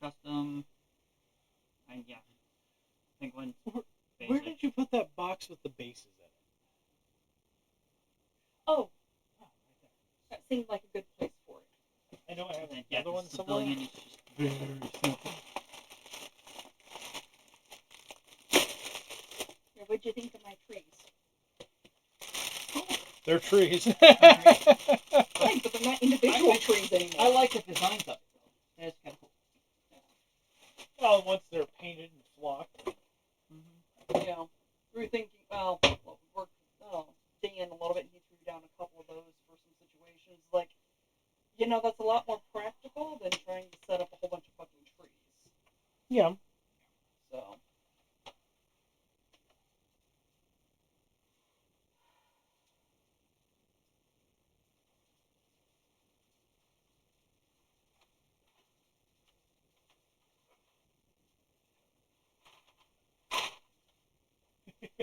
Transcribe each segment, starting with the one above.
custom. And yeah, I think one's Where basic. did you put that box with the bases in it? Oh, Oh, right there. that seemed like a good place for it. I know I have And then, another the one somewhere. civilian is just very simple. Yeah, what'd you think of my trees? They're trees. Right, but they're not individual trees anymore. I like the designs of it, though. It's kind of cool. Well, once they're painted and flocked. Mm-hmm. Yeah. We were thinking, well, we're Dan a little bit, and he threw down a couple of those for some situations. Like, that's a lot more practical than trying to set up a whole bunch of fucking trees. Yeah. So.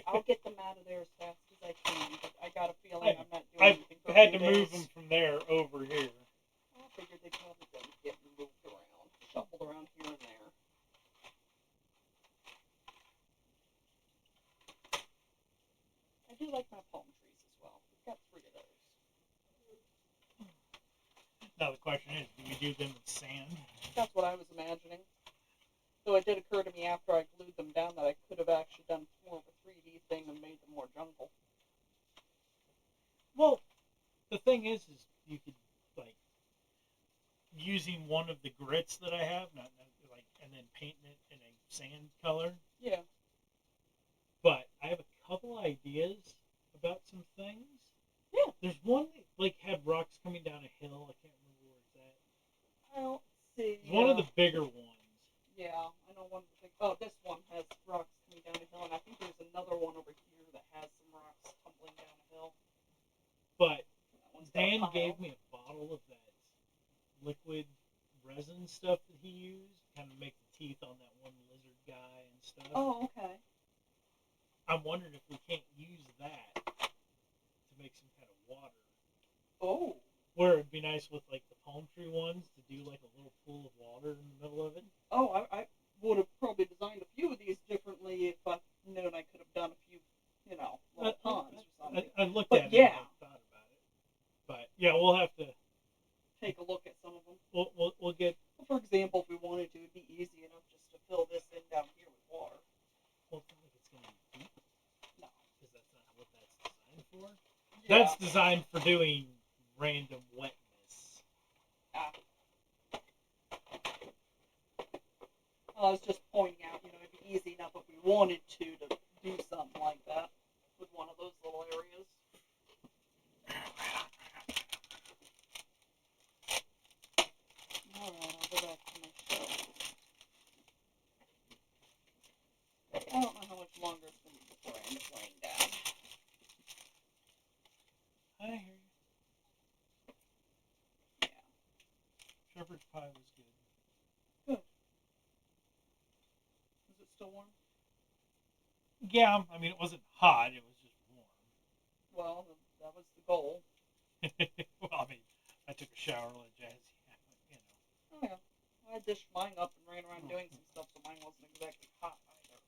I'll get them out of there as fast as I can, but I got a feeling I'm not doing anything for I had a to few move days. them from there over here. I figured they probably didn't get moved around, shuffled around here and there. I do like my palm trees as well. We've got 3 of those. Now the question is, do we do them in sand? That's what I was imagining. Though it did occur to me after I glued them down that I could have actually done more of a 3D thing and made them more jungle. Well, the thing is you could, like, using one of the grits that I have, not like, and then painting it in a sand color. Yeah. But I have a couple ideas about some things. Yeah. There's one that, like, had rocks coming down a hill. I can't remember where it's at. I don't see. It's one of the bigger ones. Yeah, I know one of the big. Oh, this one has rocks coming down a hill, and I think there's another one over here that has some rocks tumbling down a hill. But That one's got a Dan pile. gave me a bottle of that liquid resin stuff that he used, kind of make the teeth on that one lizard guy and stuff. Oh, okay. I'm wondering if we can't use that to make some kind of water. Oh. Where it'd be nice with, like, the palm tree ones to do, like, a little pool of water in the middle of it. Oh, I would have probably designed a few of these differently if I known I could have done a few, little ponds or something. I looked But at yeah. it and I thought about it. But yeah, we'll have to take a look at some of them. We'll get. Well, for example, if we wanted to, it'd be easy enough just to fill this in down here with water. Well, it's not like it's going to be deep. No. Because that's not what that's designed for. Yeah. That's designed for doing random wetness. Ah. I was just pointing out, it'd be easy enough if we wanted to do something like that with one of those little areas. Alright, I'll go back to my show. I don't know how much longer it's going to be before I end up laying down. I hear you. Yeah. Shepherd's pie was good. Good. Is it still warm? Yeah, I mean, it wasn't hot, it was just warm. Well, that was the goal. Well, I mean, I took a shower, let Jazzy have it, Oh, yeah. I dished mine up and ran around doing some stuff, so mine wasn't exactly hot either.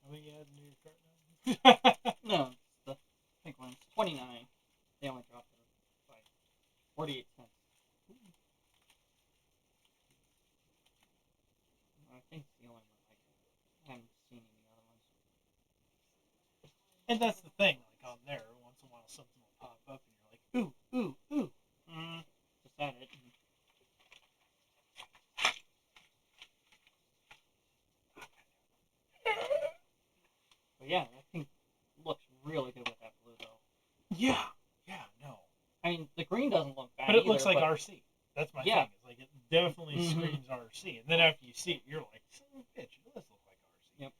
How many you had in your cart now? No, it's the pink one. It's 29. They only dropped it by 48 cents. I think it's the only one I haven't seen any other ones. And that's the thing, like, on there, once in a while something will pop up and you're like, ooh, ooh, ooh. Just add it. But yeah, that thing looks really good with that blue, though. Yeah, no. I mean, the green doesn't look bad But it either, looks like RC. That's my thing. It's like, it definitely screams RC. And then after you see it, you're like, son of a bitch, it does look like RC. Yep.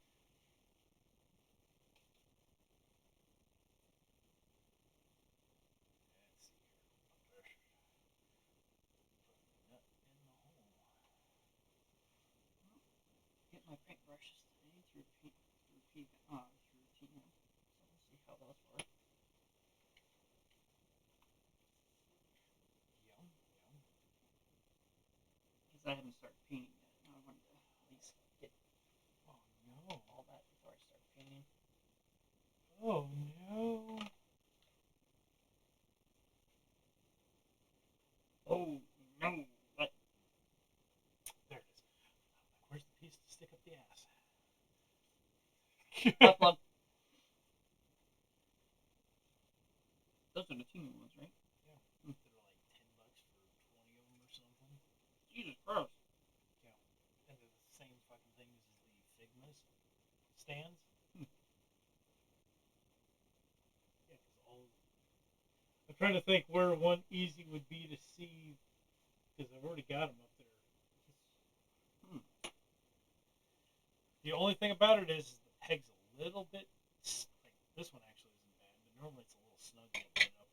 Get my paintbrushes today through TM. So we'll see how those work. because I haven't started painting yet. I wanted to at least get Oh no. all that before I start painting. Oh no. Oh no! What? There it is. Where's the piece to stick up the ass? Left lung. Those are the teeny ones, right? Yeah. Hmm. They're like $10 for 20 of them or something. Jesus Christ! Yeah. And they're the same fucking thing as the Figmas stands. Hmm. Yeah, because all. I'm trying to think where one easy would be to see, because I've already got them up there. Hmm. The only thing about it is the peg's a little bit, like this one actually isn't bad, but normally it's a little snug getting it up.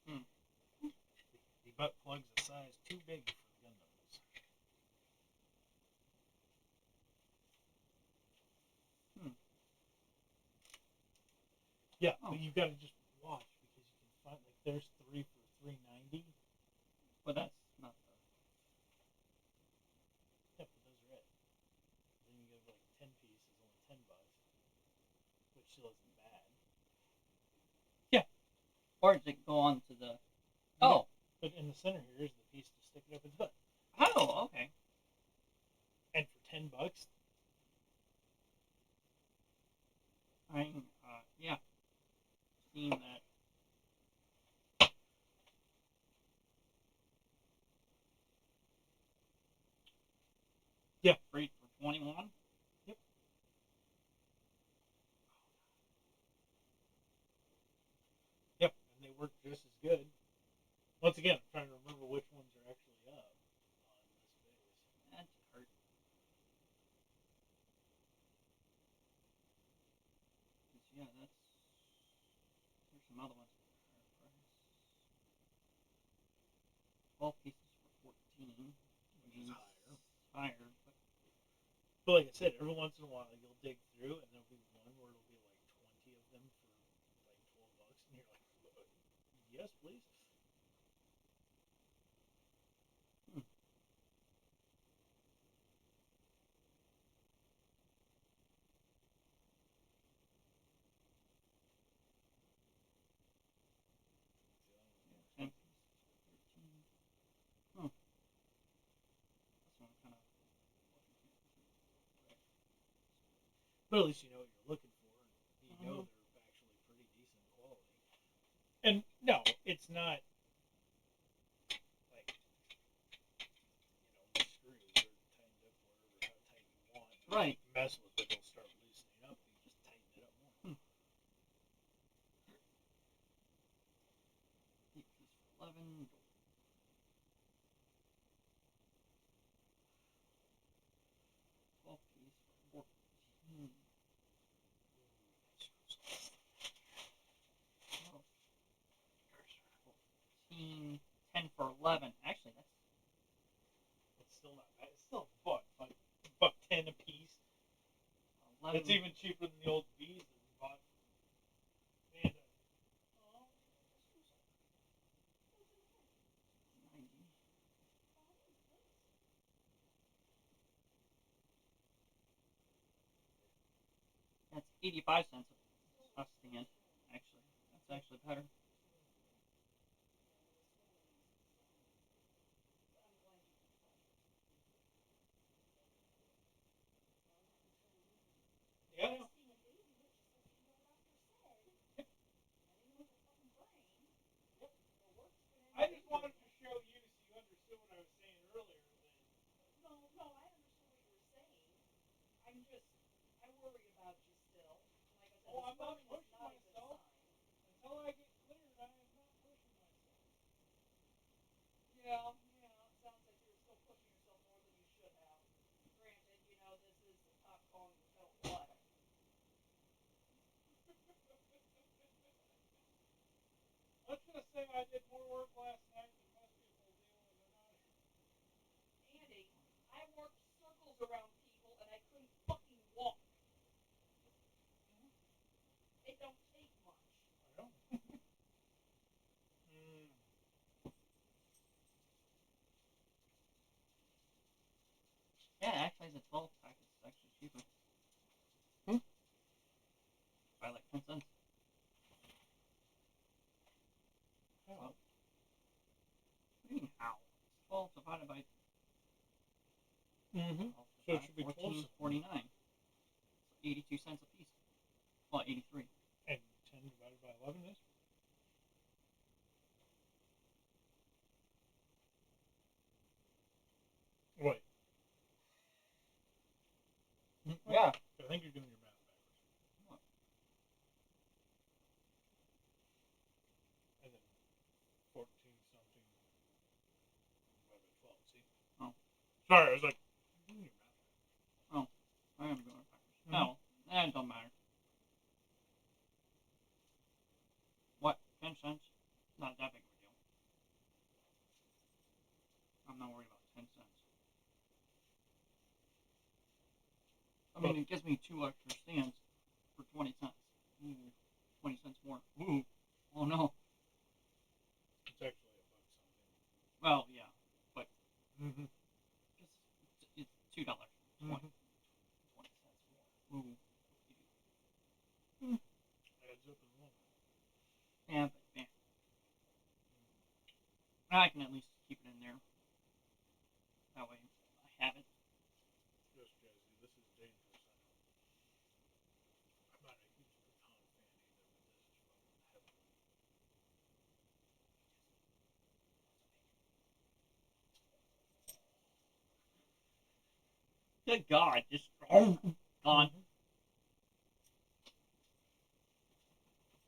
Hmm. The butt plug's a size too big for the gun knuckles. Hmm. Yeah, Oh. but you've got to just watch because you can find like there's 3 for $3.90. But that's not the. Yeah, but those are it. Then you get like 10 pieces, only $10, which still isn't bad. Or does it go on to the? Yeah. Oh. But in the center here is the piece to stick it up its butt. Oh. Okay. And for $10, Yeah. Seen that. Yeah. 3 for 21. Yep. Yep, and they work just as good. Once again, I'm trying to remember which ones are actually up on this base. That's hurt. Yeah, that's. There's some other ones. 12 pieces for 14. Which is higher. Higher, but. But like I said, every once in a while you'll dig through and there'll be one where it'll be like 20 of them for like $12, and you're like, yes, please. Hmm. Yeah, 10 pieces for 13. Hmm. That's what I'm kind of looking here. But at least you know what you're looking for, and you know Mhm. they're actually pretty decent quality. And no, it's not like the screws are tightened up wherever how tight you want. Right. If you mess with it, it'll start loosening up. You just tighten it up more. Hmm. 8 piece for 11. 12 piece for 14. Oh, 14. 10 for 11. Actually, that's. It's still not bad. It's still buck 10 a piece. 11. It's even cheaper than the old V's that we bought from Vanda. 90. That's 85 cents a stand. Actually, that's actually better. Yeah, I know. I just wanted to show you so you understood what I was saying earlier. Oh, I'm not pushing myself. Until I get cleared, I am not pushing myself. Yeah, it sounds like you're still pushing yourself more than you should have. Granted, this is the top calling the kettle black. Let's just say I did more work last night than most people do when they're not here. Andy, I worked circles around people and I couldn't fucking walk. It don't take much. I know. Mm. Yeah, actually, the 12 pack is actually cheaper. Hmm? By like 10 cents. Oh. What do you mean, how? 12 divided by Mm-hmm. 12 So it should be 12 cents. 14.49. 82 cents a piece. Well, 83. And 10 divided by 11 is? Wait. Yeah. I think you're doing your math backwards. What? And then 14 something divided by 12. See? Oh. Sorry, I was like, you're doing your math backwards. I am doing it backwards. Mhm. Oh, it don't matter. What? 10 cents? Not that big of a deal. I'm not worried about 10 cents. I mean, it gives me 2 extra stands for 20 cents. Ooh, 20 cents more. Ooh. Oh no. It's actually $1 something. Well, yeah. But Mm-hmm. it's $2. 20, Mm-hmm. 20 cents more. Ooh. Adds up in the long run. Yeah, but yeah. I can at least keep it in there. That way I have it. Yes, Jazzy, this is dangerous, I know. I'm not a huge baton fan either, but this is fucking heaven. Good God, just gone. Mm-hmm.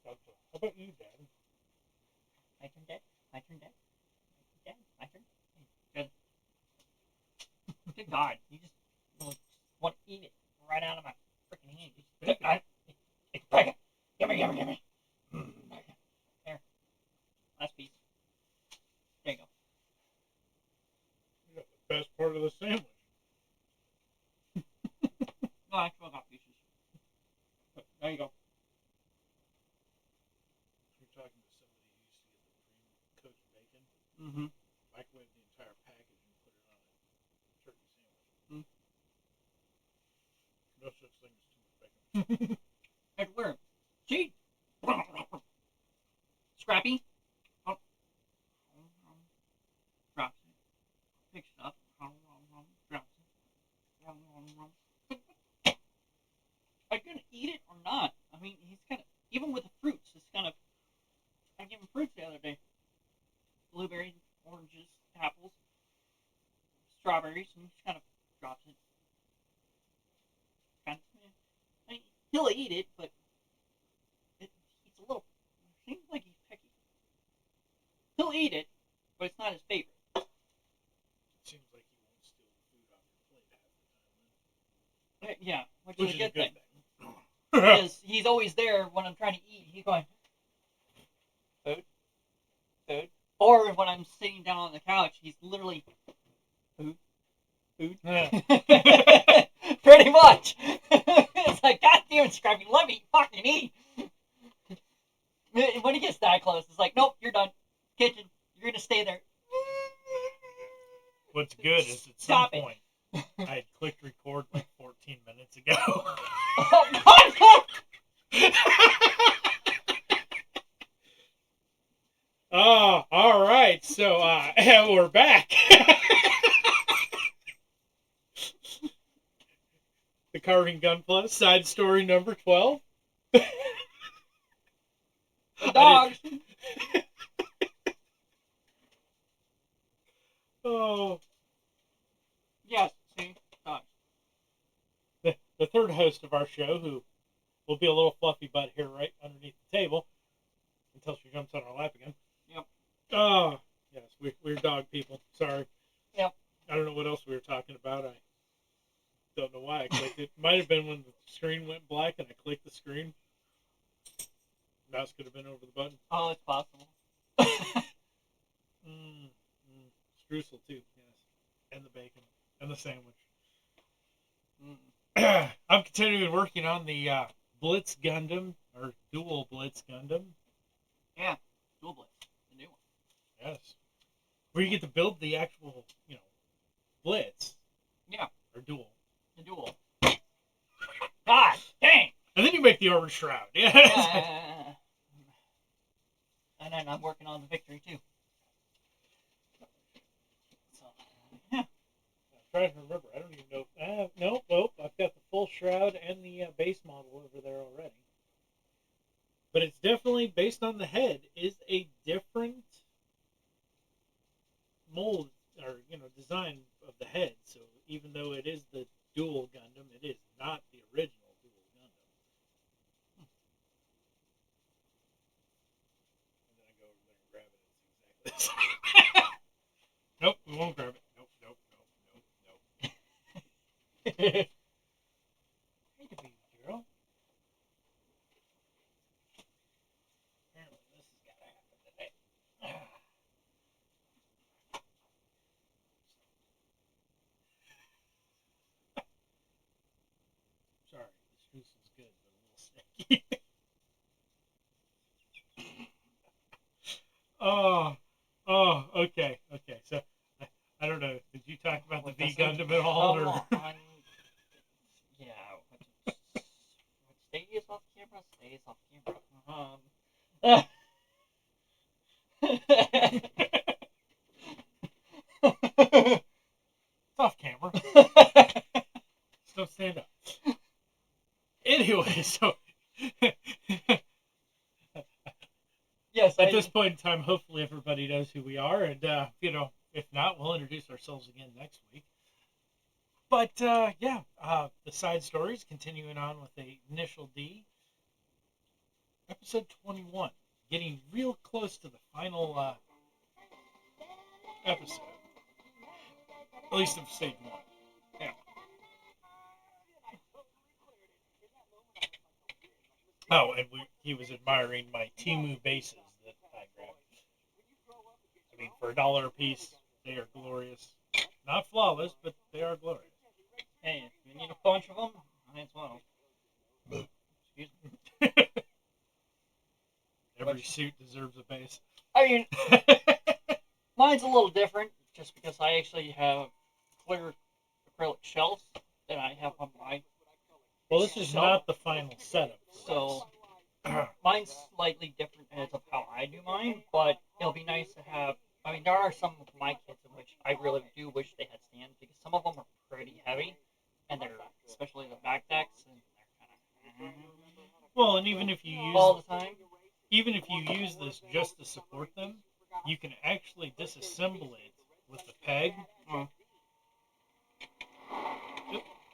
How about you, Dad? My turn, Dad. My turn, Dad. Dad, my turn. Good. Good God, you just want to eat it right out of my freaking hand. Just, bring it. Gimme. Here, last piece. There you go. You got the best part of the sandwich. No, I still got pieces. There you go. You're talking to somebody who used to get the pre-cooked bacon, Mm-hmm. microwave the entire package, and put it on a turkey sandwich. Mm. No such thing as too much bacon. And where? See? Scrappy. Oh. Drops it. Picks it up. Drops it. Are you gonna eat it or not? I mean, he's kind of even with the fruits. It's kind of. I gave him fruits the other day. Blueberries, oranges, apples, strawberries, and he just kind of drops it. Kind of. I mean, he'll eat it, but he's a little. Seems like he's picky. He'll eat it, but it's not his favorite. It seems like he won't steal the food off your plate half the time, then. Yeah, which Which is a good thing. thing. Because he's always there when I'm trying to eat. He's going, food. Or when I'm sitting down on the couch, he's literally, food. Yeah. Pretty much. It's like, God damn it, Scrappy, let me fucking eat. When he gets that close, it's like, nope, you're done. Kitchen, you're gonna stay there. What's good is at some Stop it. point I had clicked record like 14 minutes ago. Oh my God. Oh, all right. So we're back. The carving Gunpla, side story number 12. The dogs. Oh, Yes, see, dogs. the third host of our show, who will be a little fluffy butt here right underneath the table until she jumps on our lap again. Yep. Oh, yes, we're dog people. Sorry. Yep. I don't know what else we were talking about. I don't know why I clicked it. Might have been when the screen went black and I clicked the screen. Mouse could have been over the button. Oh, it's possible. Streusel too, yes. And the bacon. And the sandwich. Mm. I'm continuing working on the Blitz Gundam, or Dual Blitz Gundam. Yeah, Dual Blitz, the new one. Yes. Where you get to build the actual, Blitz. Yeah. or dual. The dual. God dang! And then you make the armored shroud. Yeah. Yeah. And then I'm working on the victory too. So, yeah. I'm trying to remember. I don't even know. No, well, I've got the full shroud and the base model over there already. But it's definitely based on the head. Is a different mold or design of the head. So even though it is the dual Gundam, it is not the original dual Gundam. And then I go over there and grab it. And it's exactly the same. Nope, we won't grab it. Nope. Hey, Hey, baby girl. Apparently this has got to happen today. Sorry, the streusel's good, but a little sticky. Okay. So, I don't know. Did you talk about the V Gundam at all? Yeah. What stays off camera stays off camera. It's off camera. Just don't stand up. Anyway, so yes. At this point in time, hopefully everybody knows who we are, and if not, we'll introduce ourselves again next week. But the side stories continuing on with the initial D, episode 21, getting real close to the final episode, at least of stage 1. Yeah. Oh, and he was admiring my Timu bases that I grabbed. I mean, for $1 a piece, they are glorious. Not flawless, but they are glorious. Hey, if you need a bunch of them, might as well. Excuse me. Every suit deserves a base. I mean, mine's a little different, just because I actually have clear acrylic shells that I have on my. Well, this is not the final setup. So mine's slightly different as of how I do mine, but it'll be nice to have. I mean, there are some of my kits in which I really do wish they had stands, because some of them are pretty heavy, and they're, especially the backpacks, and they're kind of. Well, and even if you use all the time, even if you use this just to support them, you can actually disassemble it with the peg.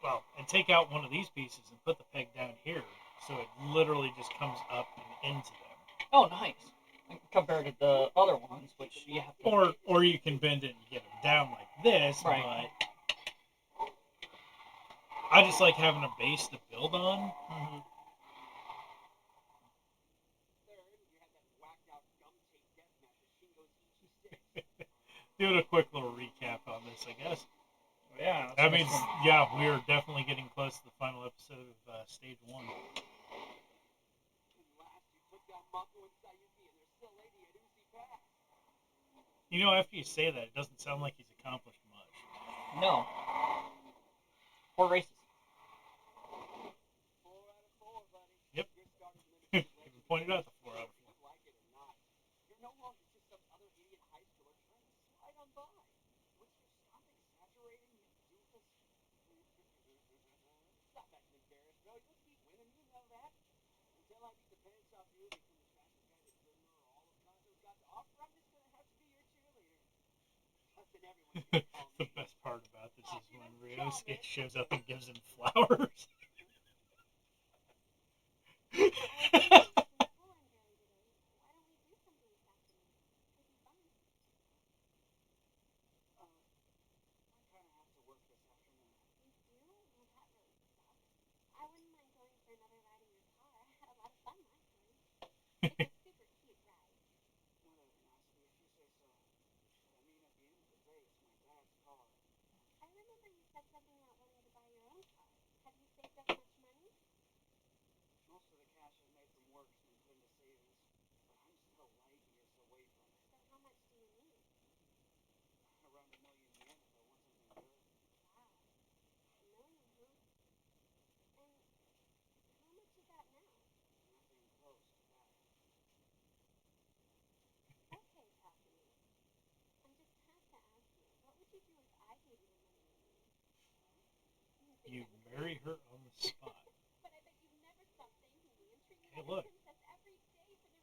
Well, and take out one of these pieces and put the peg down here, so it literally just comes up and into them. Oh, nice. Compared to the other ones, which you have to. Or you can bend it and get them down like this, right. But I just like having a base to build on. Mm-hmm. Doing a quick little recap on this, I guess. Yeah. That means, we are definitely getting close to the final episode of Stage 1. After you say that, it doesn't sound like he's accomplished much. No. 4 races. Yep. You pointed out the 4 out of 4. The best part about this is when Ryosuke shows up and gives him flowers. You marry her on the spot. Hey, look.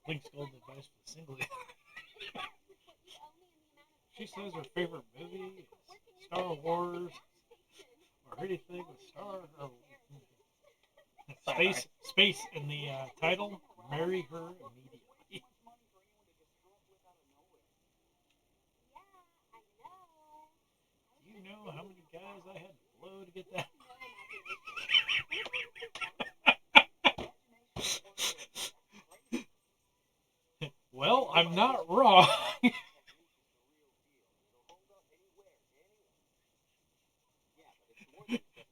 Link's golden advice for the single. She says her favorite movie is Star Wars or anything with Star or space in the title. Marry her immediately. Do you know how many guys I had to blow to get that? Well, I'm not wrong.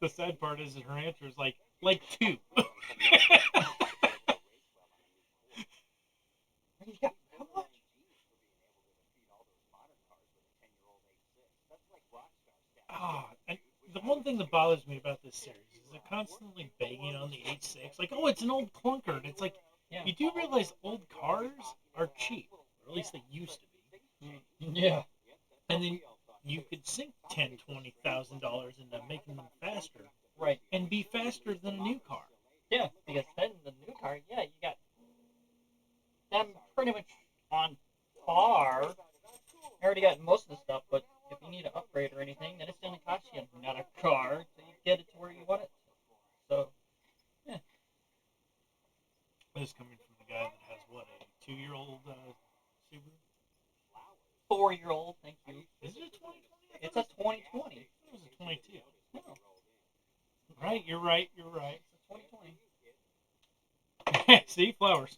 The sad part is that her answer is like two. How much? And the one thing that bothers me about this series is they're constantly banging on the H6. Like, oh, it's an old clunker. And it's like, Yeah. you do realize old cars are cheap. Or at least they used to be. Yeah. And then you could sink $10,000-$20,000 into making them faster. Right. And be faster than a new car. Yeah, because then the new car, yeah, you got them pretty much on par. I already got most of the stuff, but if you need an upgrade or anything, then it's going to cost you another car to get it to where you want it. So, yeah. This is coming from the guy that has, what, a 2-year-old Subaru? 4-year-old, thank you. Is it a 2020? It's a 2020. It was a 22. No, Right, you're right. it's a 2020. See, flowers.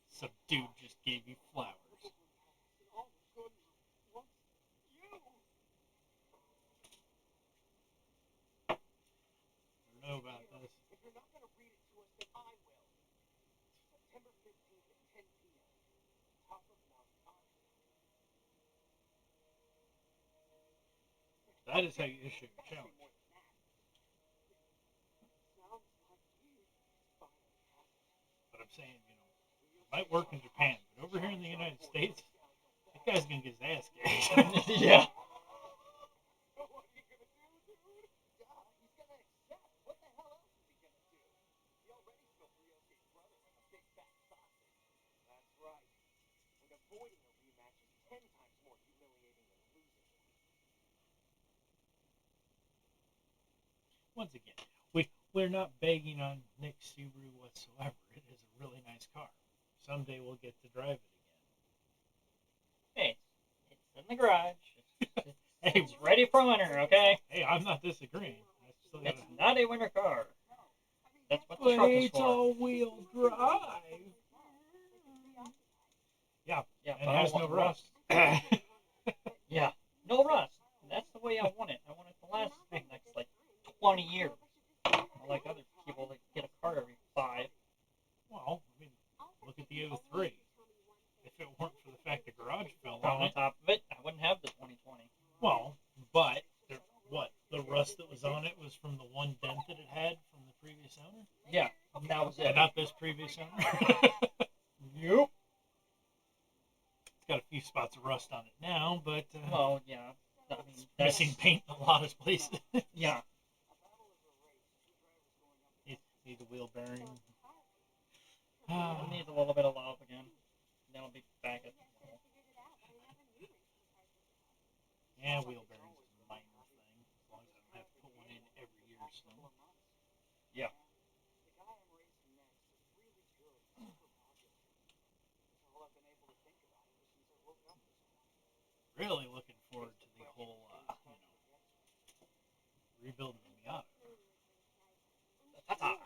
Some dude just gave you flowers. I don't know about this. That is how you issue a challenge. But I'm saying, it might work in Japan, but over here in the United States, that guy's gonna get his ass kicked. Yeah. Once again, we're not begging on Nick's Subaru whatsoever. It is a really nice car. Someday we'll get to drive it Hey, it's in the garage. Hey, It's ready for winter, okay? again. Hey, I'm not disagreeing. I still gotta, It's not a winter car. That's what the but truck is it's for. all-wheel drive. Yeah, Yeah, and but I has no want rust. Yeah, no rust. That's the way I want it. I want it to last the next, 20 years. Like other people that get a car every 5. Well, I mean, look at the 03. If it weren't for the fact the garage fell On on it, top of it, I wouldn't have the 2020. well, but the rust that was on it was from the one dent that it had from the previous owner? Yeah, that was it. And not this previous owner? Yep. It's got a few spots of rust on it now, but Well, yeah. I mean, it's missing paint in a lot of places. Yeah. Need the wheel bearing. It needs a little bit of love again. Then it'll be back at normal. Yeah, wheel bearings is a minor thing, as long as I don't have to put one in every year or so. Yeah. Really looking forward to the whole, rebuilding the Miata. Ta-ta. I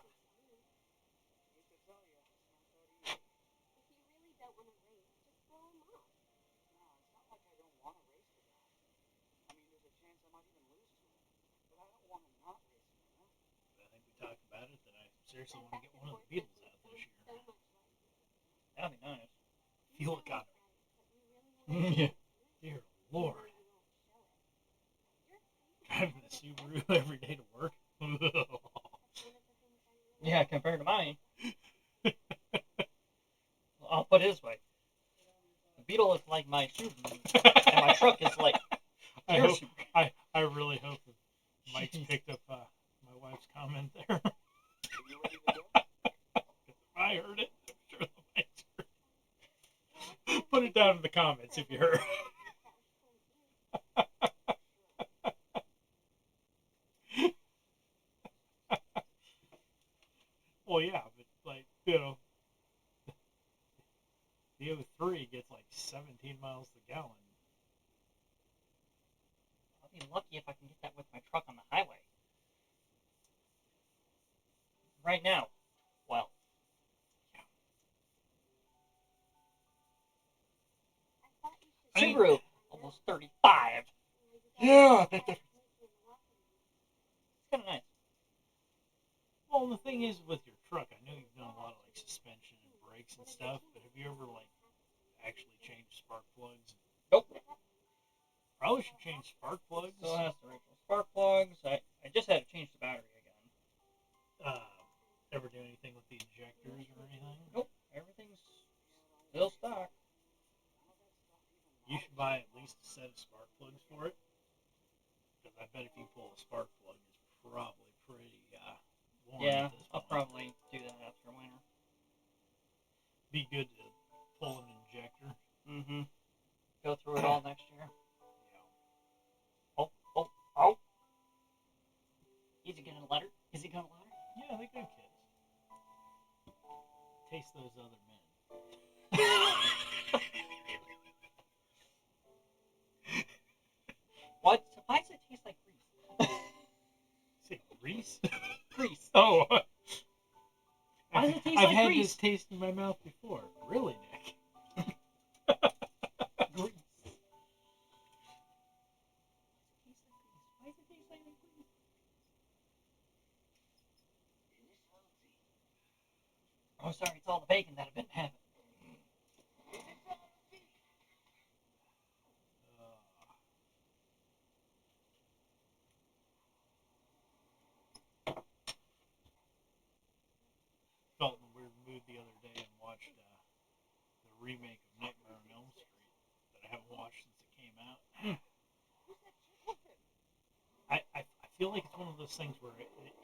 think we talked about it, that I seriously want to get one of the Beetles out this year. That'd be nice. Fuel economy. Yeah. Dear Lord. Driving the Subaru every day to work. Yeah, compared to mine. I'll put it this way. The Beetle is like my Subaru, and my truck is like I your hope. Subaru. I really hope that Mike's picked up my wife's comment there. I heard it. I'm sure the Mike's heard it. Put it down in the comments if you heard. Well, yeah, but like the O3 gets like 17 miles to the gallon. I'll be lucky if I can get that with my truck on the highway. Right now, well, Subaru, almost 35. Yeah. It's kind of nice. Well, the thing is with your truck, I know you've done a lot of like suspension and brakes and stuff, but have you ever like actually changed spark plugs? Nope. Probably should change spark plugs. Still has the original spark plugs. I just had to change the battery again. Ever do anything with the injectors or anything? Nope. Everything's still stock. You should buy at least a set of spark plugs for it. Because I bet if you pull a spark plug, it's probably pretty worn Yeah, at this I'll point. probably do that after winter. Be good to pull an injector. Mm-hmm. Go through it all next year. Yeah. Oh. Is he gonna let her? Is he gonna let her? Yeah, they go kids. Taste those other men. What? Why does it taste like grease? Say grease? Grease. Oh. Why does it taste I've like had grease? this taste in my mouth before. Really, Nick? Grease. Why does it taste like grease? Oh, sorry, it's all the bacon that I've been having. Felt in a weird mood the other day and watched the remake of Nightmare on Elm Street that I haven't watched since it came out. I feel like it's one of those things where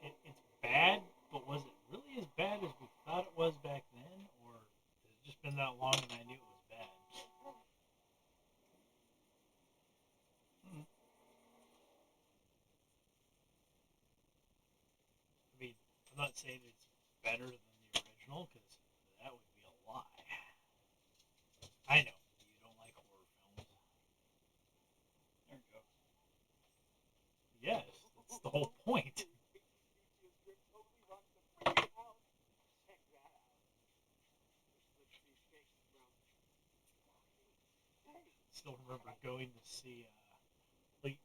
it's bad, but was it really as bad as we thought it was back then? Or has it just been that long and I knew it was bad? I mean, I'm not saying it's better than the original, because that would be a lie. I know, you don't like horror films. There we go. Yes, that's the whole point. Still remember going to see, like,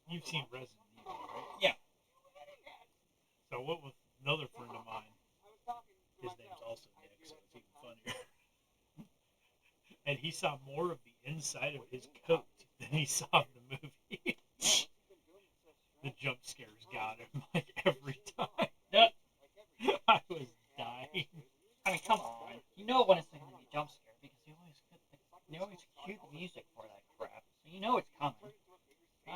you've seen Resident Evil, right? Yeah. So what with another friend of mine, his name's also Nick, so it's even funnier. And he saw more of the inside of his coat than he saw in the movie. The jump scares got him, like, every time. Yep. I was dying. I mean, come on. You know when it's going to be a jump scare because they always cue the music for that crap. So you know it's coming.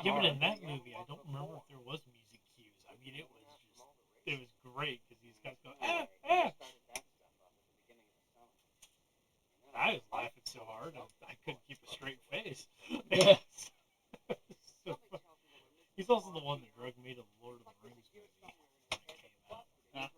Yeah, but in that movie, I don't remember if there was music cues. I mean, it was great because these guys go, ah, ah. I was laughing so hard I couldn't keep a straight face. So he's also the one that drugged me to the Lord of the Rings movie when it came out. Huh?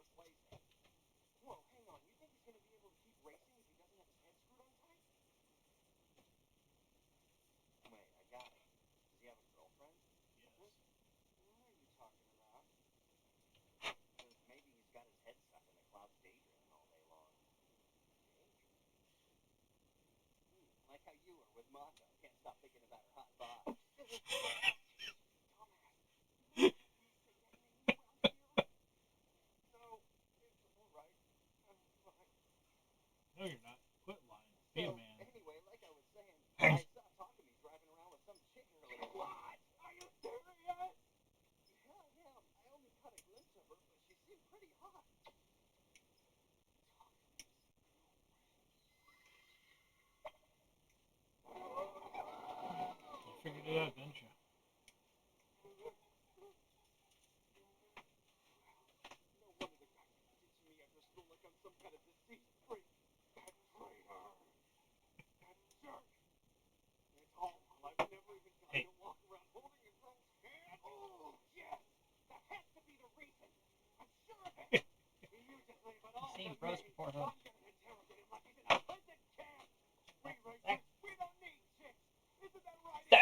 No, you're not. Quit lying. Be a man.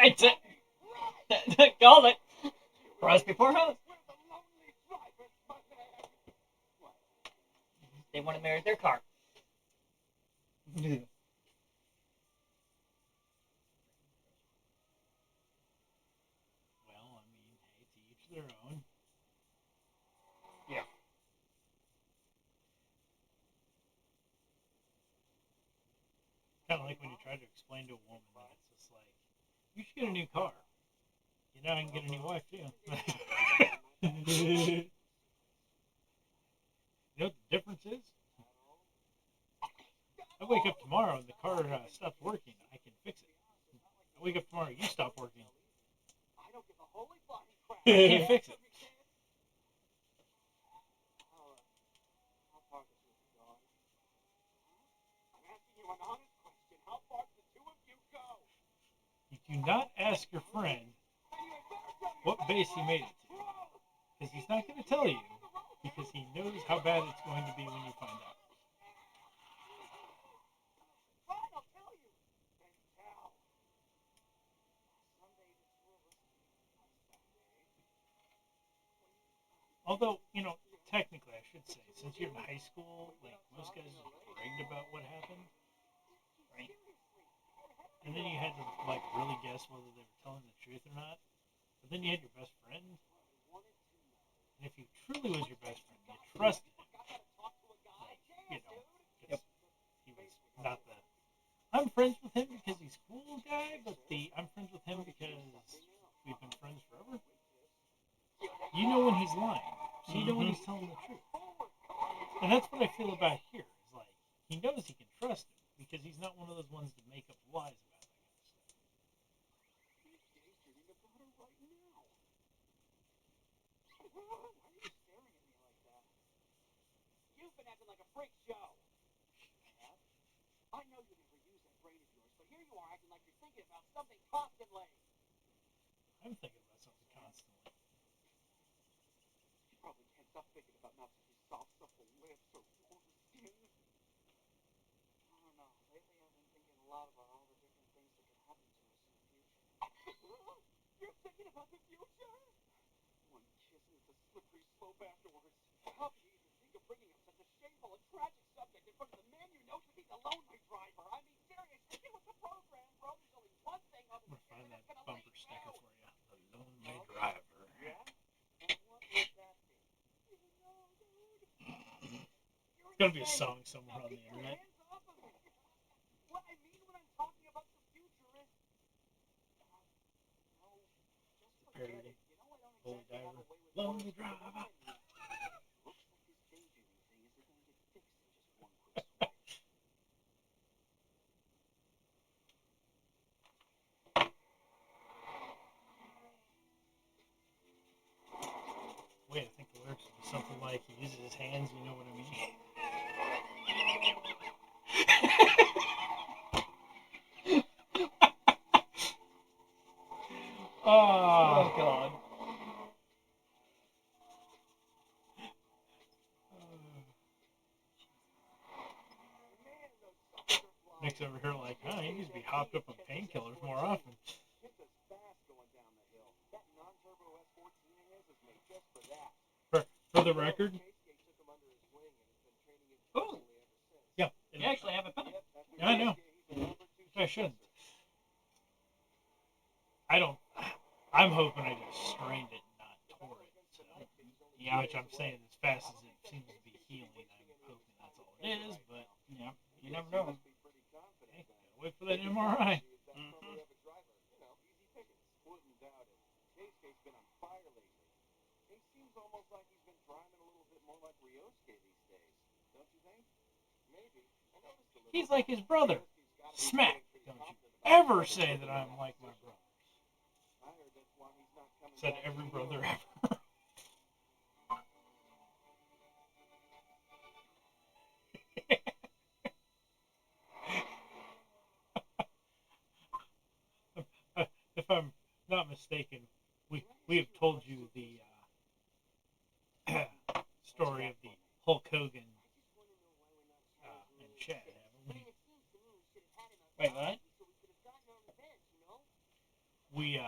It's it. Called it. Cross before hose. They want to marry their car. Well, I mean, hey, to each their own. Yeah. Kind of like when you try to explain to a woman that it's just like, you should get a new car. You know, I can get a new wife too. You know what the difference is? I wake up tomorrow and the car stops working. I can fix it. I wake up tomorrow, you stop working. I can't fix it. You do not ask your friend what base he made it to, because he's not going to tell you, because he knows how bad it's going to be when you find out. Although, you know, technically, I should say, since you're in high school, like most guys are bragged about what happened, Right. and then you had to like really guess whether they were telling the truth or not. But then you had your best friend, and if he truly was your best friend, you trusted him. Like, you know, 'cause he was not the I'm friends with him because he's cool guy, but the I'm friends with him because we've been friends forever. You know when he's lying, so you know when he's telling the truth. And that's what I feel about here. Is like he knows he can trust him because he's not one of those ones to make up lies about that kind of stuff. I'm thinking about something constantly. I'm gonna find that bumper sticker for you. The Lonely Driver. It's gotta be a song somewhere on the internet. Parody. Holy Diver. Lonely Driver. Wait, I think the lyrics would be something like he uses his hands, you know what I mean? Oh God. Nick's over here like, huh, he needs to be hopped up on painkillers more often. For the record, Ooh. yeah, You actually have a pen. yeah, I know. I shouldn't. I don't. I'm hoping I just strained it and not tore it. So, Yeah. which I'm saying as fast as it seems to be healing, I'm hoping that's all it is. But Yeah. You never know. hey, gotta wait for that MRI. Mm-hmm. He's like his brother. Smack. Don't you ever say that I'm like my brother. Said every brother ever. If I'm not mistaken, we have told you the story of the Hulk Hogan and Chad, haven't we? Wait, what? we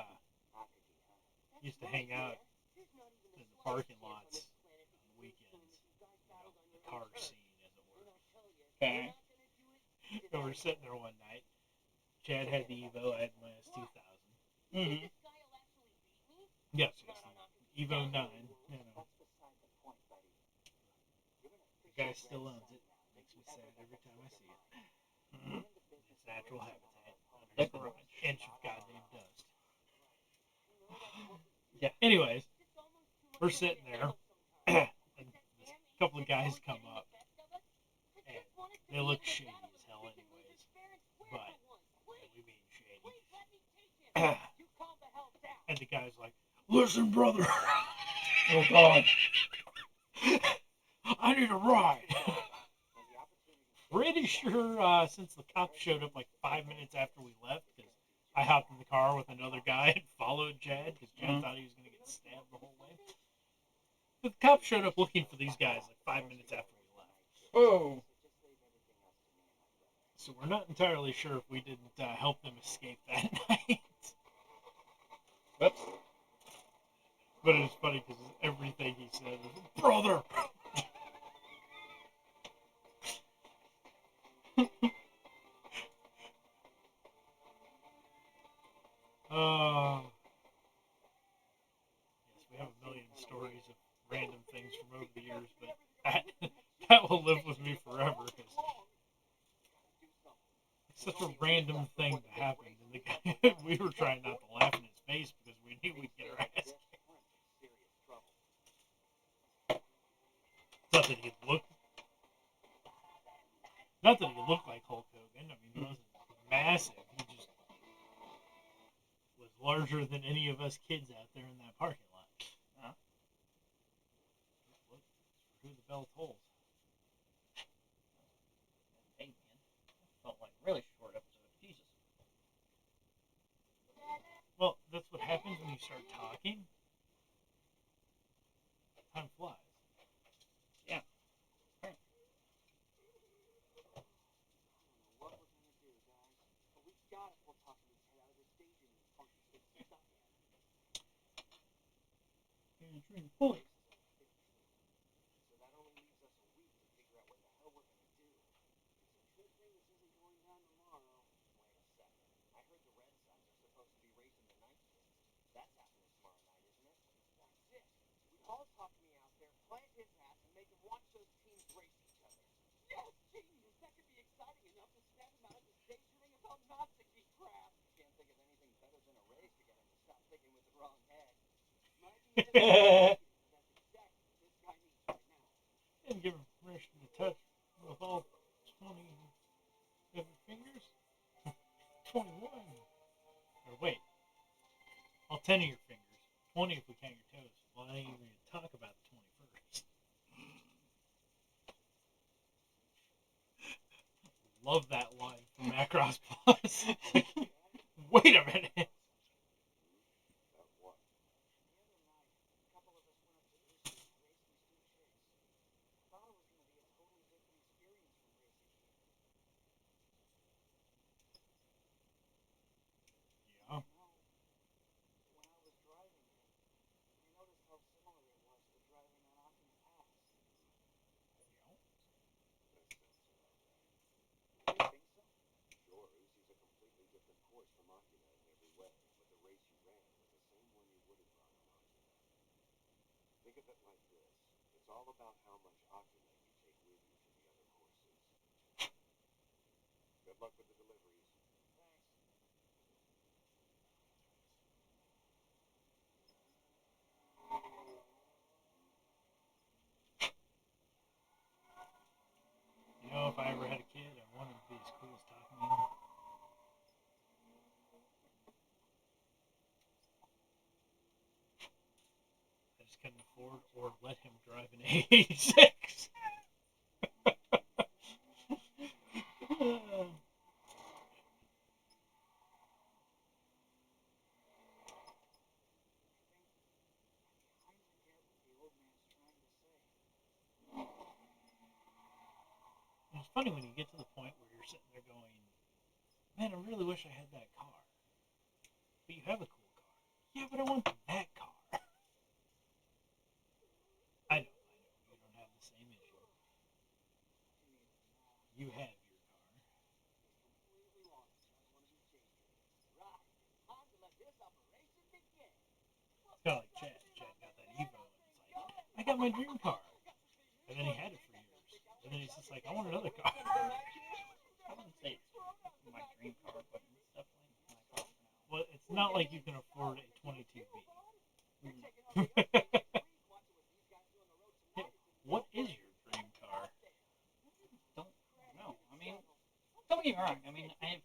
used to hang out in the parking lots on the weekends, the car scene, as it were. Okay. So we're sitting there one night. Chad had the Evo, I had my S2000. Mm-hmm. Yes, the Evo 9. You know, the guy still owns it. Makes me sad every time I see it. Mm-hmm. Its natural habitat. The Under garage. an inch of goddamn dust. Yeah. Anyways, we're sitting there, and a couple of guys come up, and they look shady as hell anyways, but we mean shady. And the guy's like, "Listen, brother, Oh God. I need a ride." Pretty sure since the cops showed up like 5 minutes after we left, because I hopped in the car with another guy and followed Chad, because Chad thought he was going to get stabbed the whole way. But the cops showed up looking for these guys like 5 minutes after we left. Oh. So we're not entirely sure if we didn't help them escape that night. Whoops. But it was funny because everything he said was, "Brother!" Yes, we have a million stories of random things from over the years, but that will live with me forever because it's such a random thing that happened. And the guy, we were trying not to laugh in his face because we knew we'd get our ass kicked. Not that he looked, not that he looked like Hulk Hogan. I mean, he wasn't massive. He just was larger than any of us kids out there in that parking lot. Huh? Look, who the bell tolls. Hey man. Felt like a really short episode. Jesus. Well, that's what happens when you start talking. Time flies. Yeah. Fully. And give him permission to touch with all 20 of your fingers. 21. Or wait, all 10 of your fingers. 20 if we count your toes. Well, I ain't even going to talk about the 21st. Love that line from Macross Plus. Wait a minute. Yeah. You know, if I ever had a kid, I wanted to be as cool as talking to him. I just couldn't afford or let him drive an 86. It's funny when you get to the point where you're sitting there going, "Man, I really wish I had that car." But you have a cool but I want that car. I know. You don't have the same issue. You have your car. It's kind of like Chad. Chad got that Evo, and it's like, I got my dream car. And then he had it for years. And then he's just like, I want another car. I wouldn't say it's my dream car, but it's definitely my car for now. Well, it's not like you can afford a 22B. What is your dream car? Don't know. I mean, don't get me wrong. I mean, I have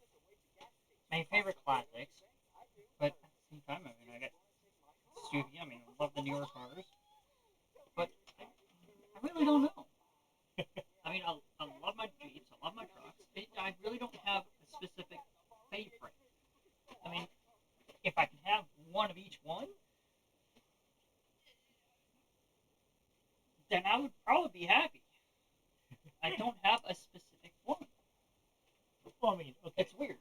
my favorite classics, but at the same time, I mean, I got Suzuki. I mean, I love the newer cars, but I really don't know. I mean, I love my Jeeps. I love my trucks. I really don't have a specific favorite. I mean, if I can have one of each one, then I would probably be happy. I don't have a specific one. Well, I mean, okay. It's weird.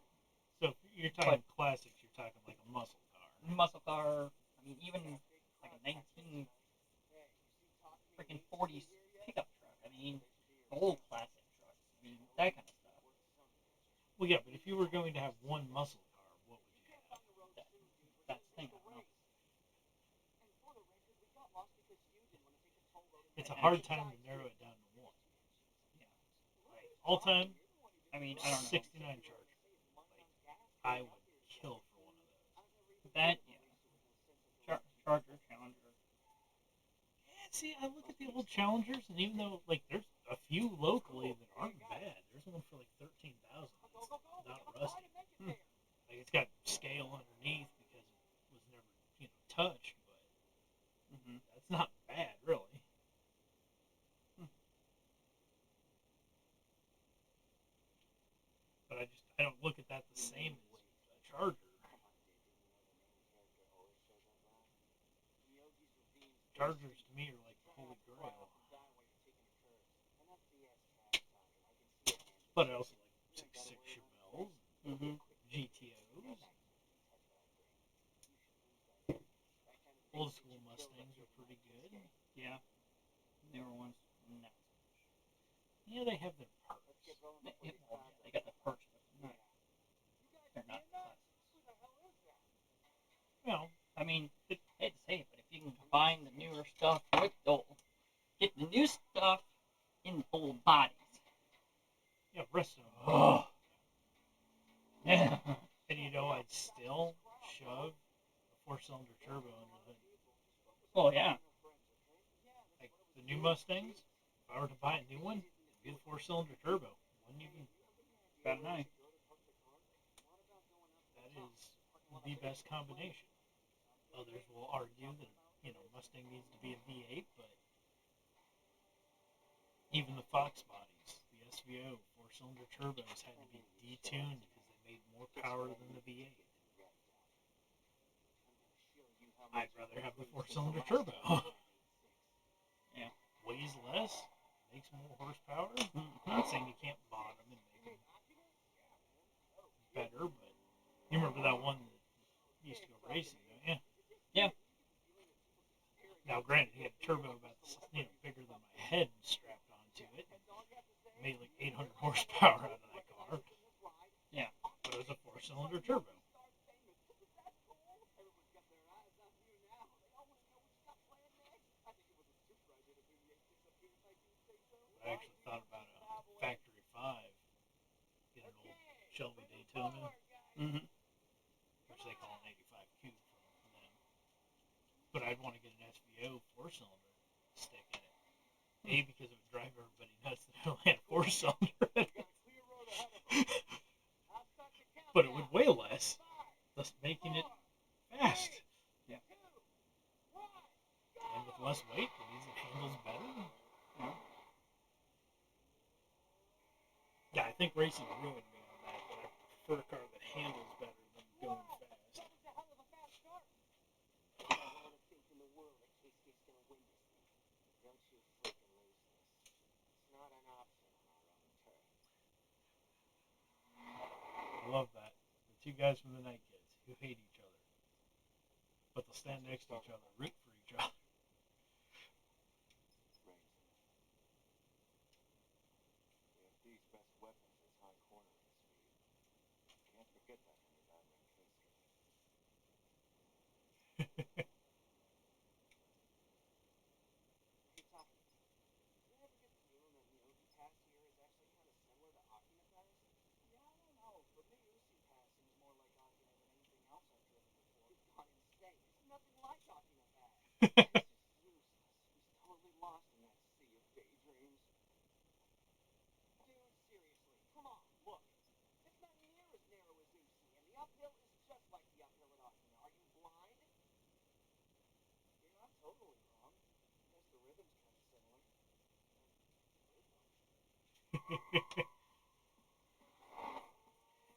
So if you're talking classics, you're talking like a muscle car. Muscle car. I mean, even like a 19 freaking 40s pickup truck. I mean, old classic trucks. I mean, that kind of stuff. Well, yeah, but if you were going to have one muscle car, what would you have? That's the thing. I don't know. It's a hard time to narrow it down to one. Yeah. All time, I mean, I don't know. 69 Charger. I would kill for one of those. That, yeah. Charger, Challenger. Yeah, see, I look at the old Challengers, and even though, like, there's a few locally that aren't bad, there's one for like 13,000 that's not rusty. Like, it's got scale underneath because it was never, touched, but that's not bad, really. But I don't look at that the same as a Charger. Chargers to me are like the holy grail. But I also like 6.6 Chevelles, GTOs. Old school Mustangs are pretty good. Yeah. Newer ones, not so much. Yeah, they have their perks. They got the perks, but they're not classics. Well, I mean, I hate to say it, but if you can combine the newer stuff with the old, get the new stuff in the old bodies. yeah, rest of them. Oh. Yeah. And I'd still shove a 4-cylinder turbo under the hood. Oh, yeah. Like the new Mustangs, if I were to buy a new one, it'd be the 4-cylinder turbo. Wouldn't even About an eye. That is the best combination. Others will argue that Mustang needs to be a V8, but even the Fox bodies, the SVO 4-cylinder turbos had to be detuned because they made more power than the V8. I'd rather have the 4-cylinder turbo. Yeah. Weighs less, makes more horsepower. Not saying you can't mod them and make them better, but you remember that one that used to go racing, don't you? Yeah. Now, granted, he had a turbo about bigger than my head strapped onto it. Made like 800 horsepower out of that car. Yeah. But it was a 4-cylinder turbo. I actually thought about a factory 5, get an old Shelby Daytona, which they call an 85 Coupe from them. But I'd want to get an SVO 4-cylinder stick in it. A, because it would drive everybody nuts that I only had a 4-cylinder in it. But it would weigh less, thus making it fast. Yeah. And with less weight, it means it handles better. Yeah. Yeah, I think racing ruined me on that, but I prefer a car that handles better than going fast. I love that. The two guys from the Night Kids who hate each other. but they'll stand next to each other, root for each other.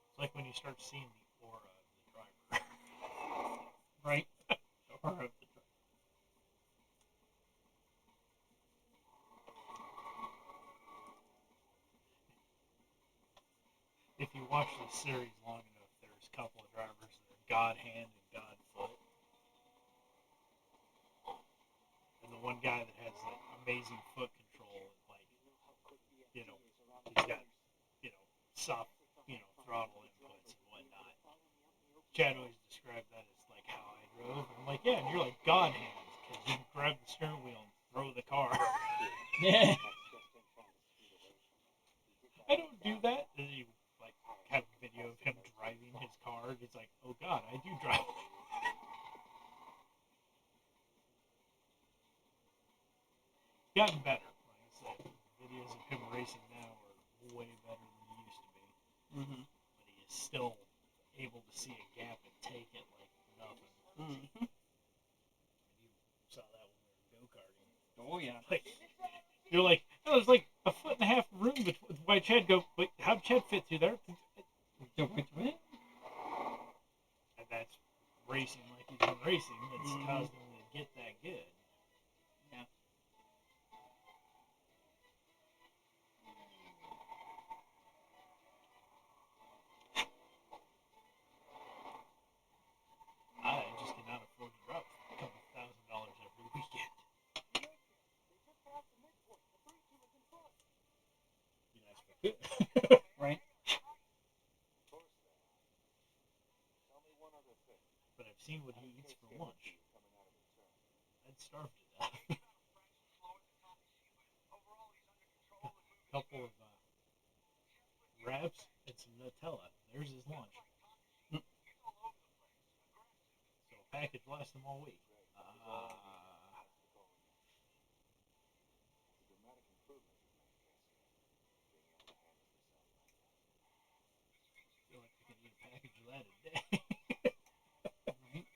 It's like when you start seeing the aura of the driver. Right? The aura of the driver. If you watch the series long enough, there's a couple of drivers that are God hand and God foot. And the one guy that has like amazing foot control and like, you know, he's got, you know, soft, you know, throttle inputs and whatnot. Chad always described that as like how I drove. And I'm like, yeah, and you're like God hands because you can grab the steering wheel and throw the car. Yeah. I don't do that. And you like have a video of him driving his car. And it's like, oh God, I do drive. Gotten better. Like I said, videos of him racing now are way better than he used to be. Mm-hmm. But he is still able to see a gap and take it like nothing. Mm-hmm. You saw that when we were go-karting. Oh, yeah. Like, you're like, oh, there's like a foot and a half of room between. Why Chad go? Wait, how'd Chad fit through there? And that's racing like he's been racing. That's caused him to get that good. Yeah. I just cannot afford to drop a couple $1,000 every weekend. Be nice if I could. Right? But I've seen what he eats for lunch. I'd starve to death. A couple of wraps and some Nutella. There's his lunch. So a package lasts him all week. I feel like I could eat a package of that a day. Right?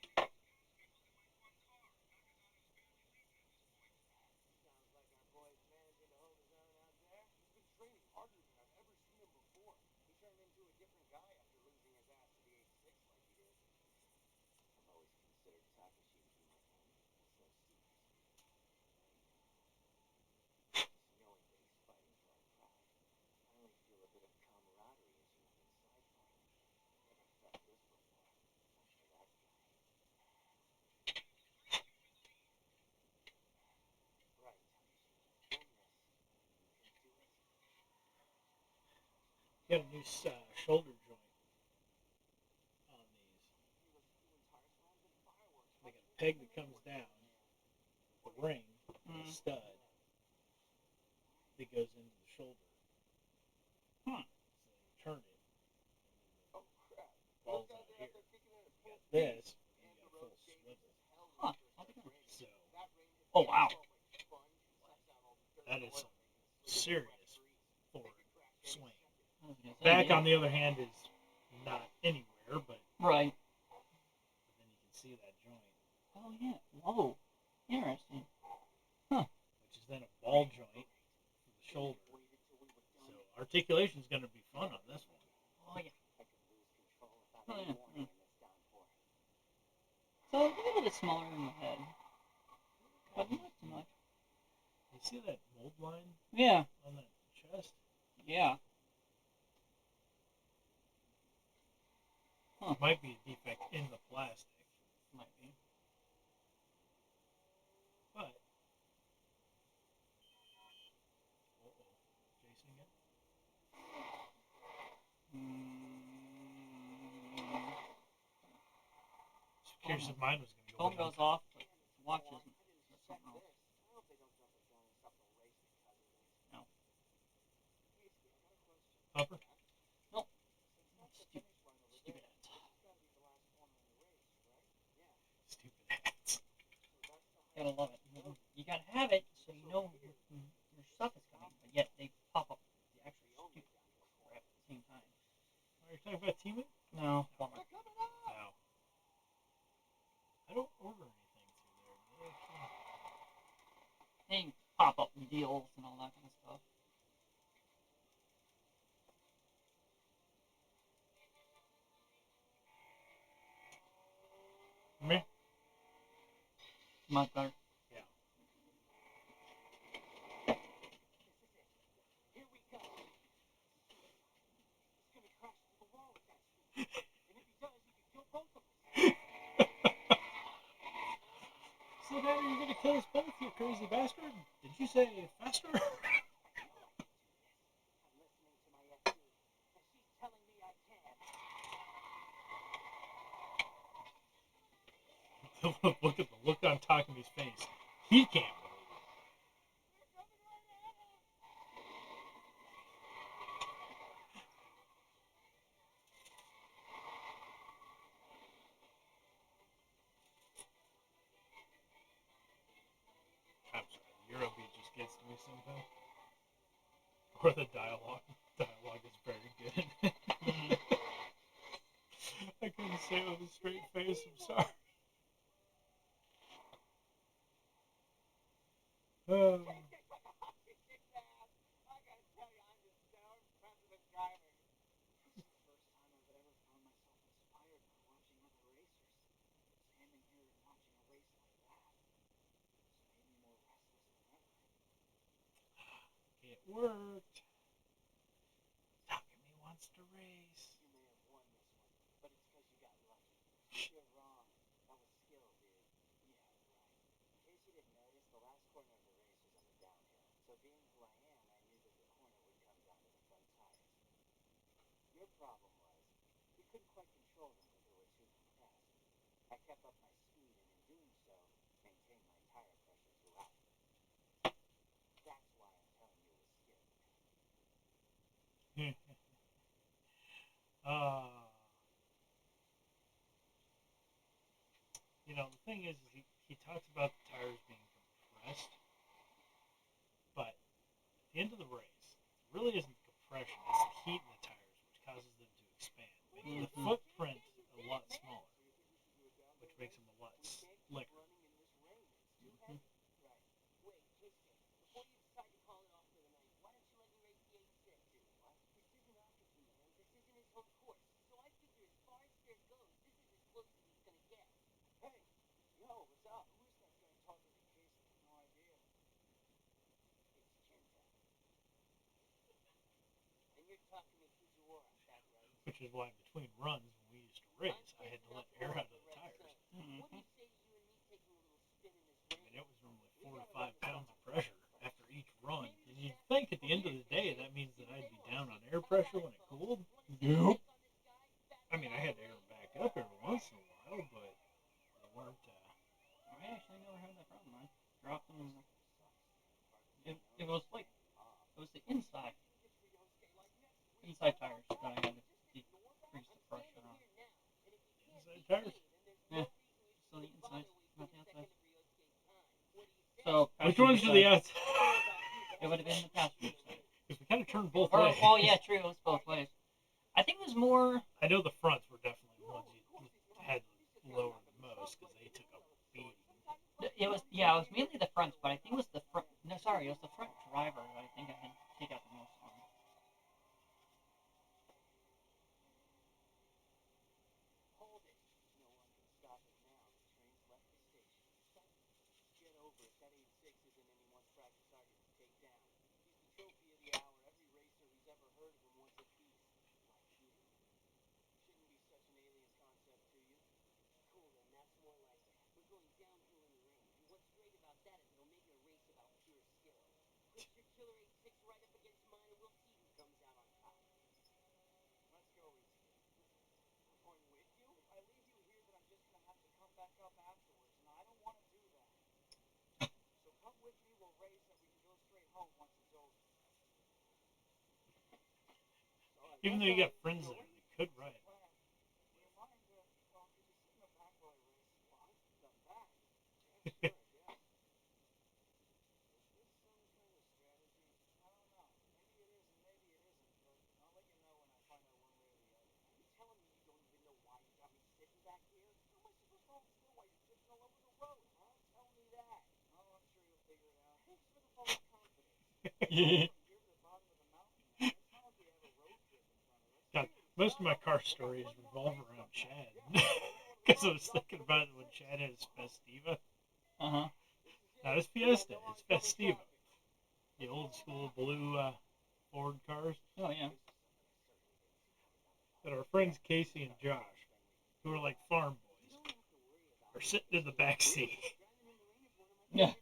Got a new shoulder joint on these. They got a peg that comes down, the ring, and a stud that goes into the shoulder. Huh. So you turn it, and then the ball's out here. You got this, and you got a full swivel. Huh. So Oh, wow. that is some serious forward swing. I was gonna say, Back, yeah. on the other hand, is not anywhere, but Right. then you can see that joint, Oh, yeah. Whoa. Interesting. which is then a ball joint for the shoulder. So articulation is going to be fun on this one. Oh, yeah. Oh, yeah. Mm. So a little bit smaller in the head, but not too much. You see that mold line Yeah. on that chest? Yeah. It might be a defect in the plastic. Might be. curious if mine was going to go. Phone goes off, but the watch isn't. That's something else. No. Upper? Nope. Stupid ads. Stupid hats. Gotta love it. You gotta have it so you know your stuff is coming, but yet they pop up the actual stupid crap at the same time. Are you talking about Timu? No, Walmart. No. I don't order anything through there. They pop up deals and all that kind of stuff. Meh. Much better. Yeah. So now you're gonna kill us both, you crazy bastard? Did you say faster? Look at the look on Takami's face. He can't believe it. I'm sorry, the Eurobeat just gets to me sometimes. Or the dialogue. Dialogue is very good. I couldn't say it with a straight face, I'm sorry. Oh. It worked. Takami wants to race. uh, you know, the thing is he talks about the tires being compressed, but at the end of the race, it really isn't the compression, it's the heat in the tires which causes them to expand, making the footprint a lot smaller, which makes them a lot slicker. Which is why between runs when we used to race, I had to let air out of the tires. Mm-hmm. I mean, it was normally 4 to 5 pounds of pressure after each run. And you'd think at the end of the day that means that I'd be down on air pressure when it cooled. Nope. I mean, I had to air them back up every once in a while, but they weren't. I actually never had that problem. I dropped them. It was like it was the inside tires that I had to decrease the pressure on. Inside tires. Yeah. So the inside, not the outside. So Which ones are the outside? It would have been the passenger side. Because we kind of turned both Or, ways. oh yeah, true. It was both ways. I think it was more. I know the fronts were definitely the ones you had lower the most because they took a beating. It was mainly the fronts, but I think it was the front. No, sorry, it was the front driver that I think I had to take out the most on. Even though you got friends there, they could ride. God, most of my car stories revolve around Chad. Because I was thinking about it when Chad had his Festiva. Uh-huh. Not his Fiesta, his Festiva. The old school blue Ford cars. Oh, yeah. That our friends Casey and Josh, who are like farm boys, are sitting in the back seat. Yeah.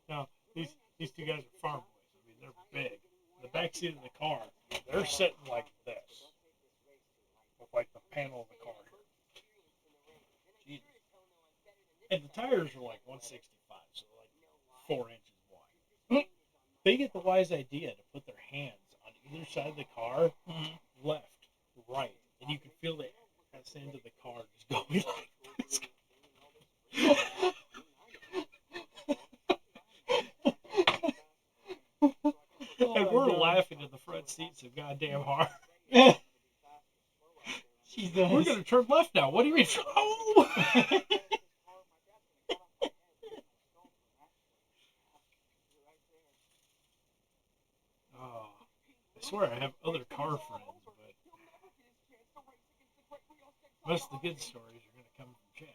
Now, these two guys are farm boys. I mean, they're big. The back seat of the car, they're sitting like this, with like the panel of the car here. Jesus. And the tires are like 165, so like 4 inches wide. They get the wise idea to put their hands on either side of the car, left, right, and you can feel the ass end of the car just going like this. And we're laughing in the front seat so goddamn hard. Jesus. We're gonna turn left now. What do you mean? Oh! Oh, I swear I have other car friends, but most of the good stories are gonna come from Chad.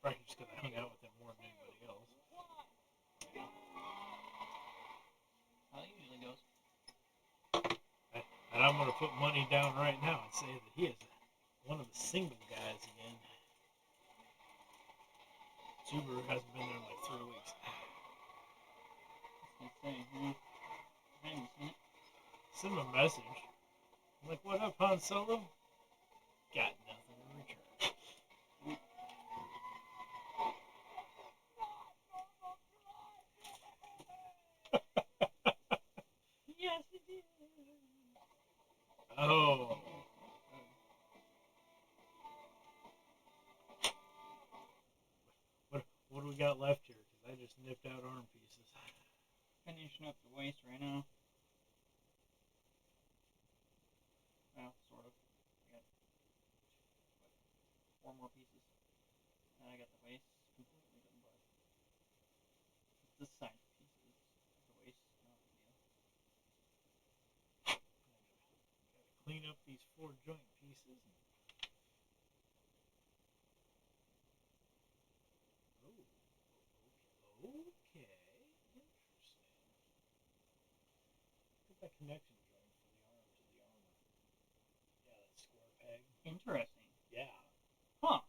Right, just because I hung out with him more than anybody else. How it usually goes. And I'm gonna put money down right now and say that he is one of the single guys again. Subaru hasn't been there in like 3 weeks. I was gonna say, yeah. I haven't seen it. Send him a message. I'm like, what up, Han Solo? Got nothing in return. Yes, it did. Oh. What do we got left here? Because I just nipped out arm pieces. Finishing up the waist right now. Well, sort of. I got 4 more pieces. And I got the waist completely done, but it's this side pieces of the waist. Not a big deal. Gotta clean up these 4 joint pieces. Okay. Interesting. Look at that connection joint for the arm to the armor. Yeah, that square peg. Interesting. Yeah. Huh.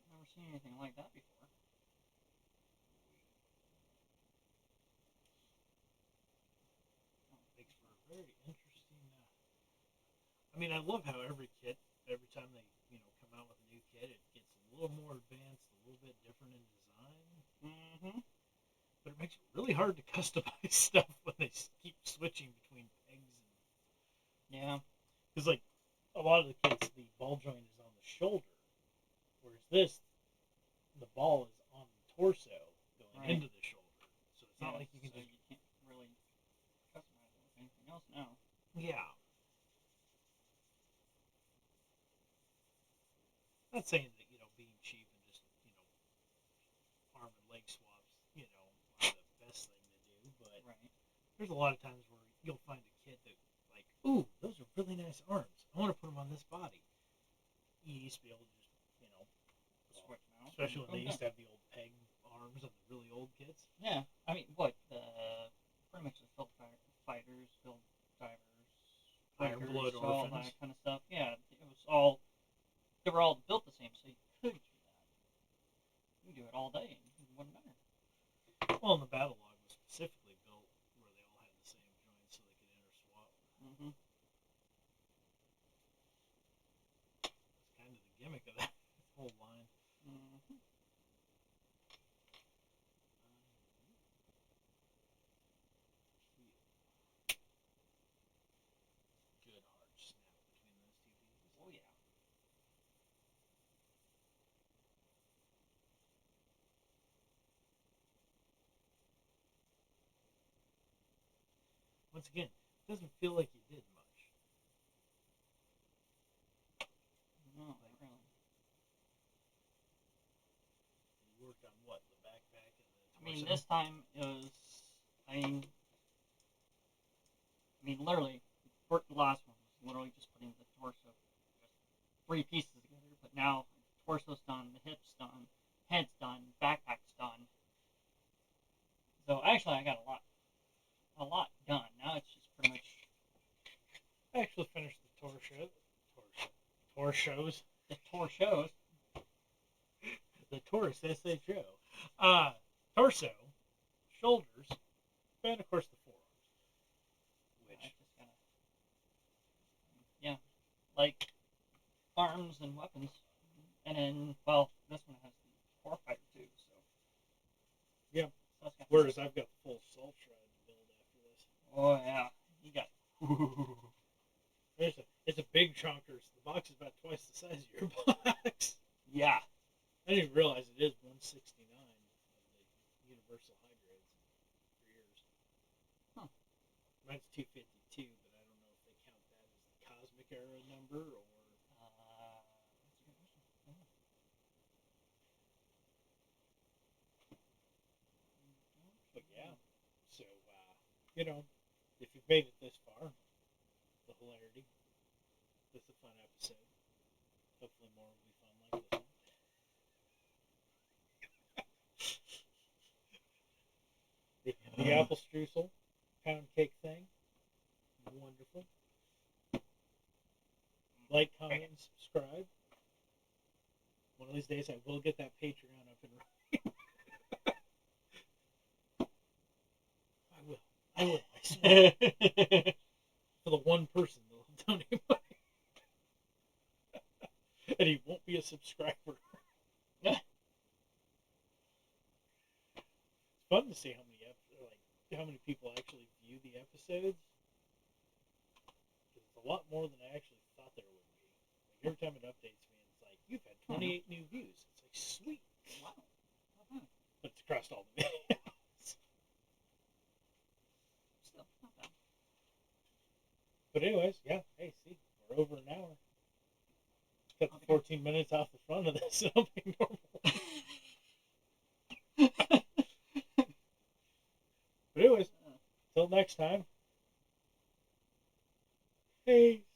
Never seen anything like that before. Makes for a very interesting. I mean, I love how every kit, every time they come out with a new kit, it gets a little more advanced, a little bit different in design. Mm-hmm. But it makes it really hard to customize stuff when they keep switching between pegs and. Yeah. Because like a lot of the kits, the ball joint is on the shoulder, whereas this, the ball is on the torso going into the shoulder. So it's not like you can just. You can't really customize it with anything else now. Yeah. Not saying that being cheap and just arm and leg swaps are the best thing to do, but there's a lot of times where you'll find a kid that like, ooh, those are really nice arms. I want to put them on this body. You used to be able to just switch them out. Especially when they used to have the old peg arms on the really old kits. Yeah, I mean, what pretty much the field fighters, field divers, Iron Blood all Orphans. that kind of stuff. Yeah, it was all. They were all built the same, so you could do that. You can do it all day, and it wouldn't matter. Well, and the battle log was specifically built where they all had the same whole line. Mm-hmm. Good hard snap between those two pieces. Oh yeah. Once again, it doesn't feel like you did much. No, not really. You worked on what? The backpack and the I mean, torso? this time it was. I mean, literally, the last one was literally just putting the torso, just 3 pieces together. But now, torso's done, the hips done, head's done, backpack's done. So actually, I got a lot done. Now it's just pretty much I actually finished the torsos. the torsos. The Taurus SHO. Torso, shoulders, and of course the forearms. I Which, just gotta, yeah, like arms and weapons, and then well, this one has the core fighter too. So yeah. So that's got, Whereas I've got the full Salt Shroud to build after this. oh yeah, you got. It's a big chunker. So the box is about twice the size of your box. Yeah. I didn't even realize it is 169 of the universal hybrids for yours. Huh. Mine's 252, but I don't know if they count that as the cosmic era number or. That's a good question. But yeah, so if you've made it this far, the hilarity, this is a fun episode. Hopefully more will be fun like this one. The apple streusel pound cake thing, wonderful. Like, comment, and subscribe. One of these days, I will get that Patreon up and running. I will. I swear. For the one person that will donate money, and he won't be a subscriber. It's fun to see how many people actually view the episodes. Because it's a lot more than I actually thought there would be. Like every time it updates me, it's like you've had 28 new views. It's like sweet. Wow. But it's across all the videos. Still, not bad. But anyways, yeah. Hey, see, we're over an hour. Cut the 14 minutes off the front of this. It'll be normal. But anyways, till next time. Hey.